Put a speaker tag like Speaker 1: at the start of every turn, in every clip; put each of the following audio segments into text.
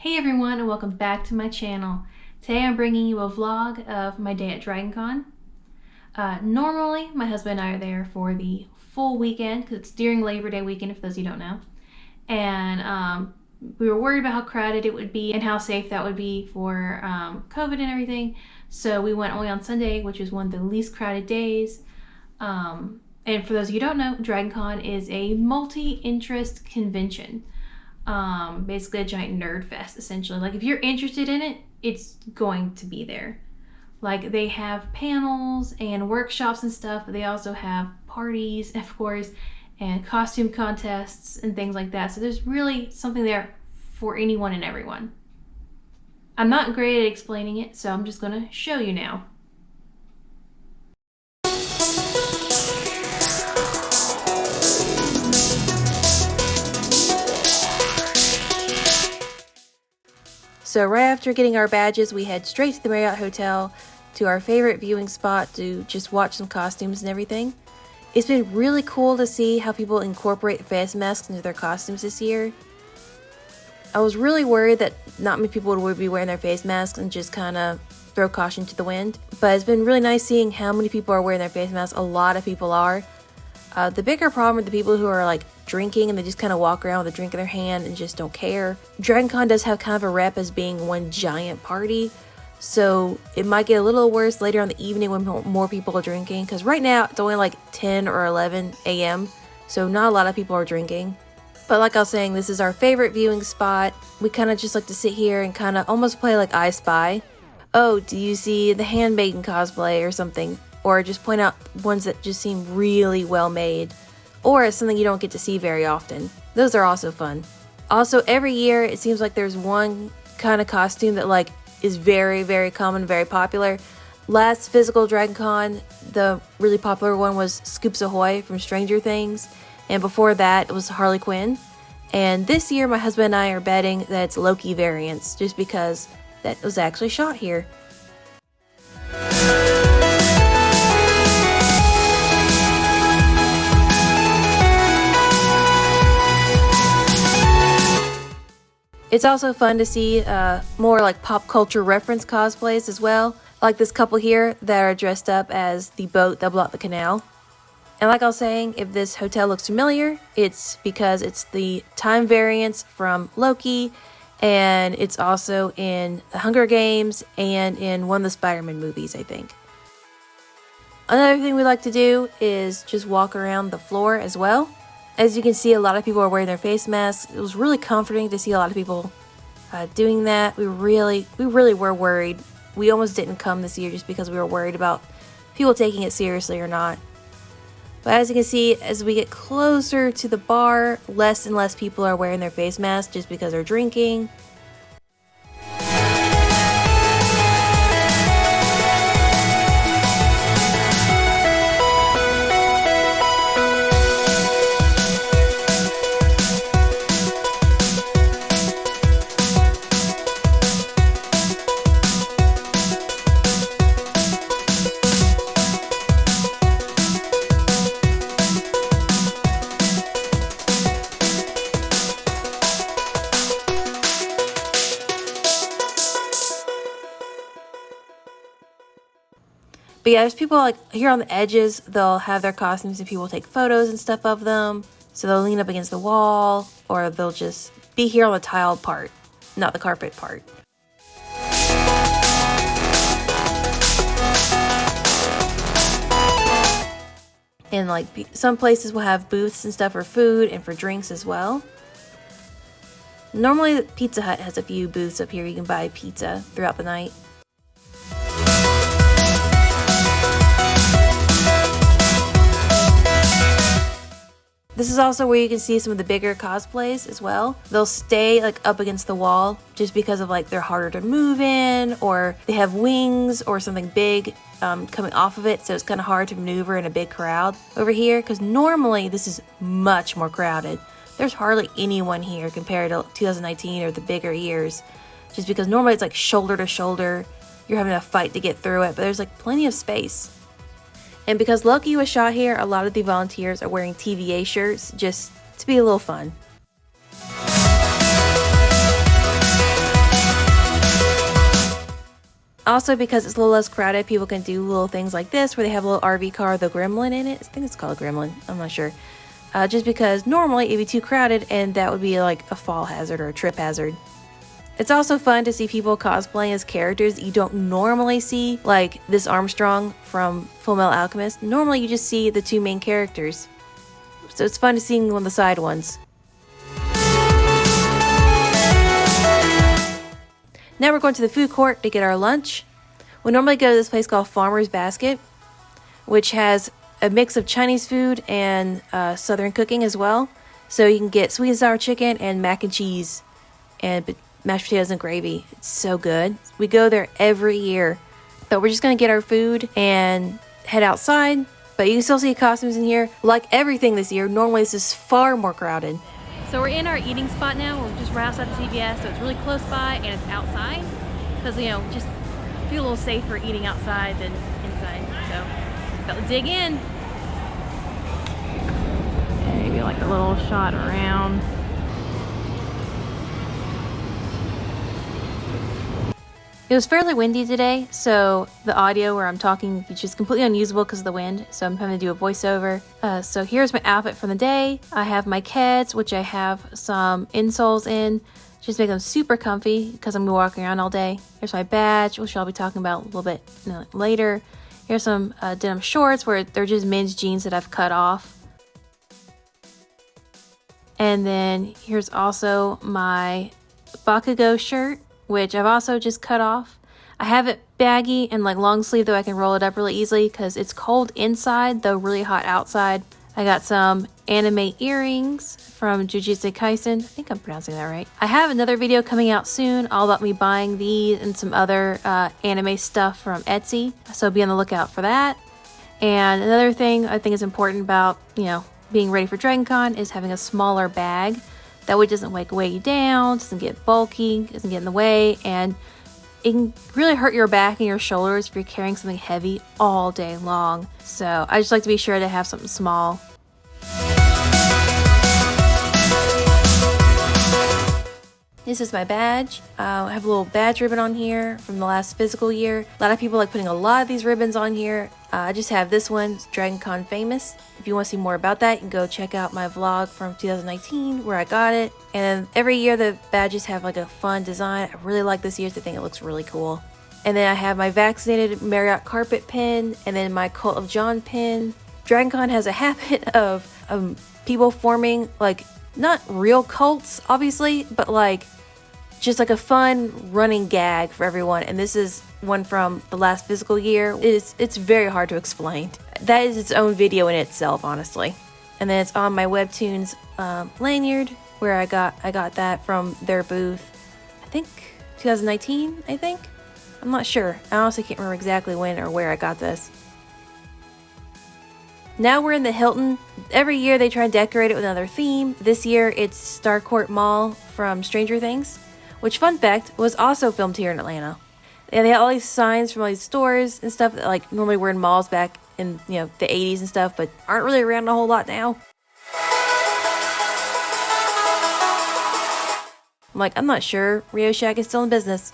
Speaker 1: Hey everyone, and welcome back to my channel. Today I'm bringing you a vlog of my day at DragonCon. Normally my husband and I are there for the full weekend because it's during Labor Day weekend, for those of you who don't know. And we were worried about how crowded it would be and how safe that would be for COVID and everything. So we went only on Sunday, which was one of the least crowded days. And for those of you who don't know, DragonCon is a multi-interest convention. Basically a giant nerd fest, essentially. Like, if you're interested in it, it's going to be there. Like, they have panels and workshops and stuff, but they also have parties, of course, and costume contests and things like that. So there's really something there for anyone and everyone. I'm not great at explaining it, so I'm just gonna show you now. So right after getting our badges, we head straight to the Marriott Hotel to our favorite viewing spot to just watch some costumes and everything. It's been really cool to see how people incorporate face masks into their costumes this year. I was really worried that not many people would be wearing their face masks and just kind of throw caution to the wind. But it's been really nice seeing how many people are wearing their face masks. A lot of people are. The bigger problem are the people who are like drinking and they just kind of walk around with a drink in their hand and just don't care. DragonCon does have kind of a rep as being one giant party, so it might get a little worse later on the evening when more people are drinking, because right now it's only like 10 or 11 a.m. so not a lot of people are drinking. But like I was saying, this is our favorite viewing spot. We kind of just like to sit here and kind of almost play like I Spy. Oh, do you see the handmaiden cosplay or something? Or just point out ones that just seem really well made, or it's something you don't get to see very often. Those are also fun. Also, every year it seems like there's one kind of costume that like is very, very common, very popular. Last physical DragonCon, the really popular one was Scoops Ahoy from Stranger Things, and before that it was Harley Quinn. And this year my husband and I are betting that it's Loki variants, just because that was actually shot here. It's also fun to see more like pop culture reference cosplays as well, like this couple here that are dressed up as the boat that blocked the canal. And like I was saying, if this hotel looks familiar, it's because it's the time variance from Loki, and it's also in the Hunger Games and in one of the Spider-Man movies, I think. Another thing we like to do is just walk around the floor as well. As you can see, a lot of people are wearing their face masks. It was really comforting to see a lot of people doing that. We really were worried. We almost didn't come this year just because we were worried about people taking it seriously or not. But as you can see, as we get closer to the bar, less and less people are wearing their face masks just because they're drinking. But yeah, there's people like here on the edges, they'll have their costumes and people take photos and stuff of them. So they'll lean up against the wall, or they'll just be here on the tiled part, not the carpet part. And like some places will have booths and stuff for food and for drinks as well. Normally Pizza Hut has a few booths up here. You can buy pizza throughout the night. This is also where you can see some of the bigger cosplays as well. They'll stay like up against the wall just because of like they're harder to move in, or they have wings or something big coming off of it, so it's kind of hard to maneuver in a big crowd over here, because normally this is much more crowded. There's hardly anyone here compared to 2019 or the bigger years, just because normally it's like shoulder to shoulder. You're having a fight to get through it, but there's like plenty of space. And because Loki was shot here, a lot of the volunteers are wearing TVA shirts just to be a little fun. Also, because it's a little less crowded, people can do little things like this where they have a little RV car with a gremlin in it. I think it's called a gremlin. I'm not sure. Just because normally it'd be too crowded and that would be like a fall hazard or a trip hazard. It's also fun to see people cosplaying as characters that you don't normally see, like this Armstrong from Fullmetal Alchemist. Normally you just see the two main characters. So it's fun to see one of the side ones. Now we're going to the food court to get our lunch. We normally go to this place called Farmer's Basket, which has a mix of Chinese food and Southern cooking as well. So you can get sweet and sour chicken and mac and cheese and mashed potatoes and gravy. It's so good. We go there every year. But we're just going to get our food and head outside. But you can still see costumes in here. Like everything this year, normally this is far more crowded. So we're in our eating spot now. We're just right outside the CVS, so it's really close by and it's outside. Because, you know, just feel a little safer eating outside than inside. So, got to dig in. Maybe like a little shot around. It was fairly windy today, so the audio where I'm talking is just completely unusable because of the wind, so I'm having to do a voiceover. So here's my outfit from the day. I have my Keds, which I have some insoles in, just make them super comfy because I'm walking around all day. Here's my badge, which I'll be talking about a little bit later. Here's some denim shorts where they're just men's jeans that I've cut off. And then here's also my Bakugo shirt, which I've also just cut off. I have it baggy and like long sleeve, though I can roll it up really easily because it's cold inside, though really hot outside. I got some anime earrings from Jujutsu Kaisen. I think I'm pronouncing that right. I have another video coming out soon all about me buying these and some other anime stuff from Etsy, so be on the lookout for that. And another thing I think is important about, you know, being ready for DragonCon is having a smaller bag. That way it doesn't weigh you down, doesn't get bulky, doesn't get in the way, and it can really hurt your back and your shoulders if you're carrying something heavy all day long. So I just like to be sure to have something small. This is my badge. I have a little badge ribbon on here from the last physical year. A lot of people like putting a lot of these ribbons on here. I just have this one, DragonCon Famous. If you want to see more about that, you can go check out my vlog from 2019 where I got it. And every year the badges have like a fun design. I really like this year's. I think it looks really cool. And then I have my Vaccinated Marriott Carpet pin and then my Cult of John pin. DragonCon has a habit of people forming like, not real cults obviously, but like just like a fun running gag for everyone. And this is one from the last physical year. It's very hard to explain. That is its own video in itself, honestly. And then it's on my Webtoons lanyard where I got that from their booth. I think 2019. I think. I'm not sure. I honestly can't remember exactly when or where I got this. Now we're in the Hilton. Every year they try and decorate it with another theme. This year it's Starcourt Mall from Stranger Things, which, fun fact, was also filmed here in Atlanta. And they had all these signs from all these stores and stuff that like normally were in malls back in, you know, the 80s and stuff, but aren't really around a whole lot now. I'm like, I'm not sure Rio Shack is still in business.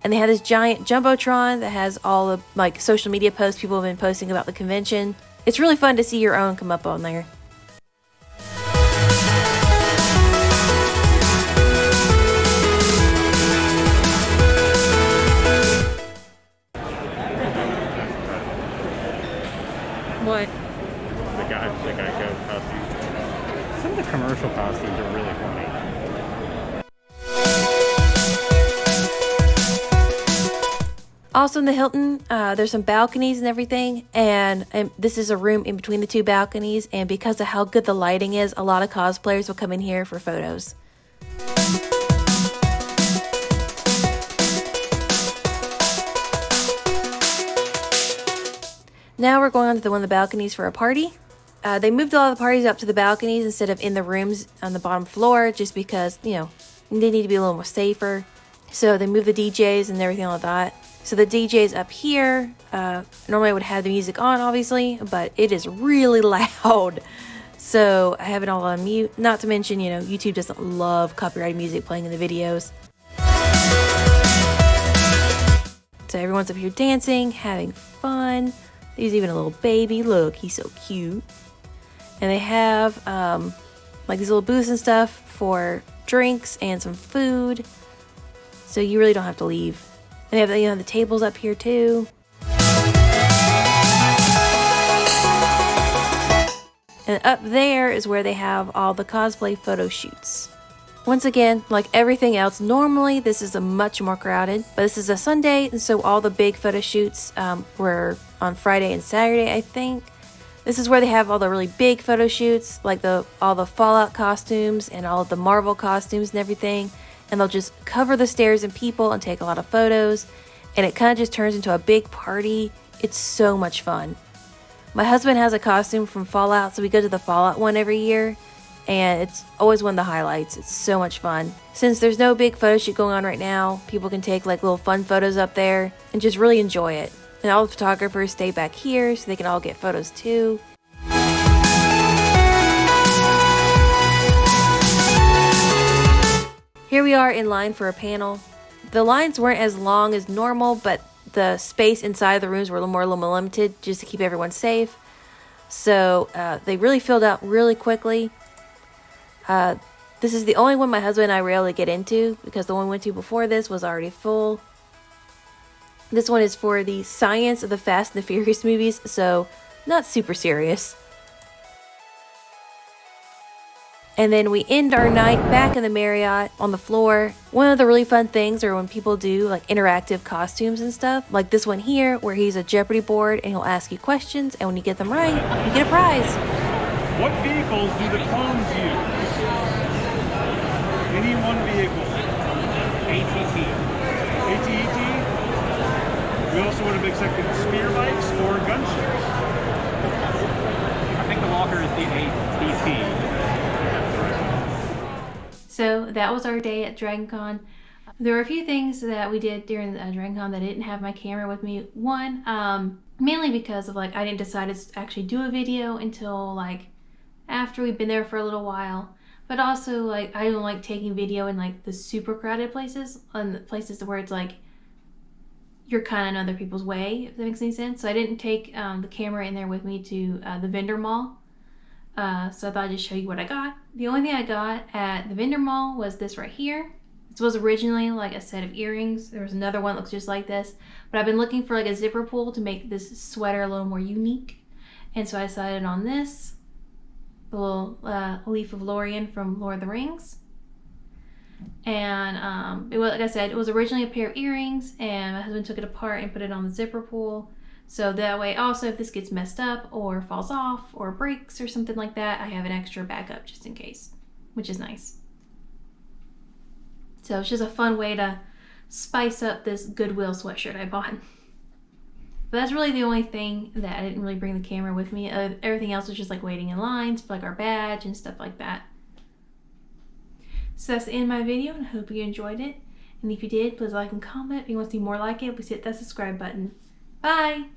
Speaker 1: And they had this giant Jumbotron that has all the like social media posts people have been posting about the convention. It's really fun to see your own come up on there. What?
Speaker 2: The Geico costumes. Some of the commercial costumes are really funny.
Speaker 1: Also in the Hilton, there's some balconies and everything, and this is a room in between the two balconies, and because of how good the lighting is, a lot of cosplayers will come in here for photos. Now we're going on to one of the balconies for a party. They moved all the parties up to the balconies instead of in the rooms on the bottom floor, just because, you know, they need to be a little more safer. So they moved the DJs and everything like that. So the DJ's up here. Normally I would have the music on, obviously, but it is really loud. So I have it all on mute. Not to mention, you know, YouTube doesn't love copyrighted music playing in the videos. So everyone's up here dancing, having fun. There's even a little baby. Look, he's so cute. And they have like these little booths and stuff for drinks and some food. So you really don't have to leave. They have, you know, the tables up here too. And up there is where they have all the cosplay photo shoots. Once again, like everything else, normally this is a much more crowded, but this is a Sunday, and so all the big photo shoots were on Friday and Saturday, I think. This is where they have all the really big photo shoots, like all the Fallout costumes and all of the Marvel costumes and everything. And they'll just cover the stairs in people and take a lot of photos, and it kind of just turns into a big party. It's so much fun. My husband has a costume from Fallout, so we go to the Fallout one every year, and it's always one of the highlights. It's so much fun. Since there's no big photo shoot going on right now, people can take like little fun photos up there and just really enjoy it. And all the photographers stay back here so they can all get photos too. Here we are in line for a panel. The lines weren't as long as normal, but the space inside the rooms were a little more limited just to keep everyone safe. So they really filled out really quickly. This is the only one my husband and I were able to get into because the one we went to before this was already full. This one is for the science of the Fast and the Furious movies, so not super serious. And then we end our night back in the Marriott on the floor. One of the really fun things are when people do like interactive costumes and stuff. Like this one here where he's a Jeopardy board and he'll ask you questions, and when you get them right, you get a prize.
Speaker 3: What vehicles do the clones use? Any one vehicle. ATT. ATT? We also want a big section of spear bikes or gunships. I think the walker is the ATT.
Speaker 1: So that was our day at DragonCon. There were a few things that we did during DragonCon that I didn't have my camera with me. One, mainly because of like I didn't decide to actually do a video until like after we've been there for a little while. But also like I don't like taking video in like the super crowded places, and the places where it's like you're kind of in other people's way, if that makes any sense. So I didn't take the camera in there with me to the vendor mall. So I thought I'd just show you what I got. The only thing I got at the vendor mall was this right here. This was originally like a set of earrings. There was another one that looks just like this, but I've been looking for like a zipper pull to make this sweater a little more unique. And so I decided on this, the little leaf of Lorien from Lord of the Rings. And it was, like I said, it was originally a pair of earrings, and my husband took it apart and put it on the zipper pull. So that way also if this gets messed up or falls off or breaks or something like that, I have an extra backup just in case, which is nice. So it's just a fun way to spice up this Goodwill sweatshirt I bought. But that's really the only thing that I didn't really bring the camera with me. Everything else was just like waiting in lines for like our badge and stuff like that. So that's the end of my video, and I hope you enjoyed it. And if you did, please like and comment. If you want to see more like it, please hit that subscribe button. Bye!